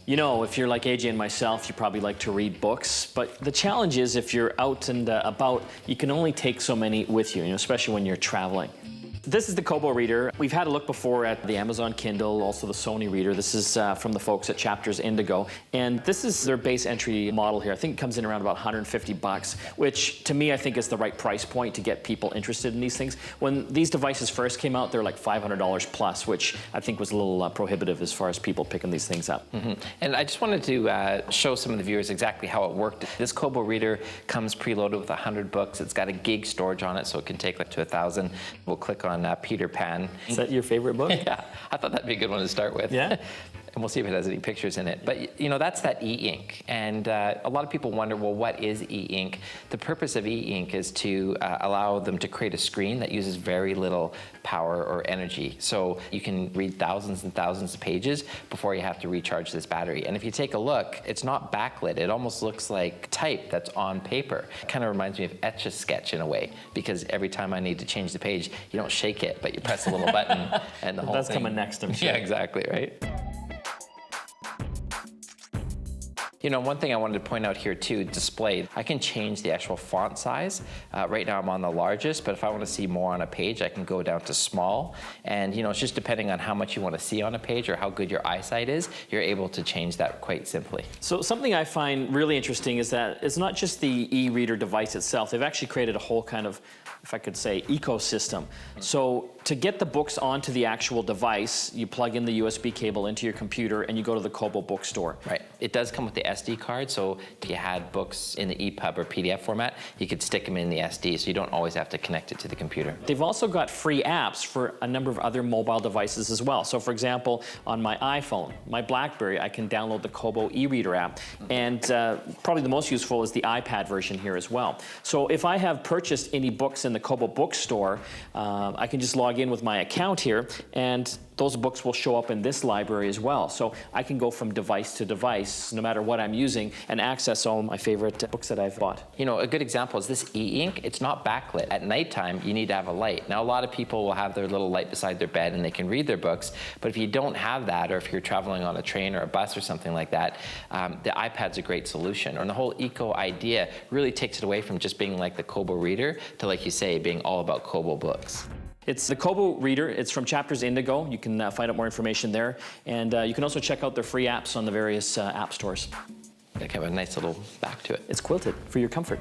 You know, if you're like AJ and myself, you probably like to read books, but the challenge is if you're out and about, you can only take so many with you, especially when you're traveling. This is the Kobo reader. We've had a look before at the Amazon Kindle, also the Sony reader. This is from the folks at Chapters-Indigo, and this is their base entry model here. I think it comes in around about 150 bucks, which to me I think is the right price point to get people interested in these things. When these devices first came out, they're like $500 plus, which I think was a little prohibitive as far as people picking these things up. And I just wanted to show some of the viewers exactly how it worked. This Kobo reader comes preloaded with 100 books. It's got a gig storage on it, so it can take up to 1,000. We'll click on Peter Pan. Is that your favorite book? Yeah, I thought that'd be a good one to start with. Yeah. And we'll see if it has any pictures in it. But that's that e-ink. And a lot of people wonder, well, what is e-ink? The purpose of e-ink is to allow them to create a screen that uses very little power or energy. So you can read thousands and thousands of pages before you have to recharge this battery. And if you take a look, it's not backlit. It almost looks like type that's on paper. It kind of reminds me of Etch-a-Sketch in a way, because every time I need to change the page, you don't shake it, but you press a little button and the whole thing. That's coming next, I'm sure. Yeah, exactly, right? One thing I wanted to point out here too, display. I can change the actual font size. Right now I'm on the largest, but if I want to see more on a page, I can go down to small. And it's just depending on how much you want to see on a page or how good your eyesight is, you're able to change that quite simply. So something I find really interesting is that it's not just the e-reader device itself. They've actually created a whole kind of, if I could say, ecosystem. So to get the books onto the actual device, you plug in the USB cable into your computer and you go to the Kobo bookstore. Right. It does come with the SD card, so if you had books in the EPUB or PDF format, you could stick them in the SD, so you don't always have to connect it to the computer. They've also got free apps for a number of other mobile devices as well. So for example, on my iPhone, my BlackBerry, I can download the Kobo eReader app, and probably the most useful is the iPad version here as well. So if I have purchased any books in the Kobo bookstore, I can just log in with my account here, and those books will show up in this library as well. So I can go from device to device, no matter what I'm using, and access all my favorite books that I've bought. A good example is this e-ink. It's not backlit. At nighttime, you need to have a light. Now, a lot of people will have their little light beside their bed and they can read their books, but if you don't have that, or if you're traveling on a train or a bus or something like that, the iPad's a great solution. And the whole eco idea really takes it away from just being like the Kobo reader to, like you say, being all about Kobo books. It's the Kobo reader. It's from Chapters-Indigo. You can find out more information there. And you can also check out their free apps on the various app stores. They have a nice little back to it. It's quilted for your comfort.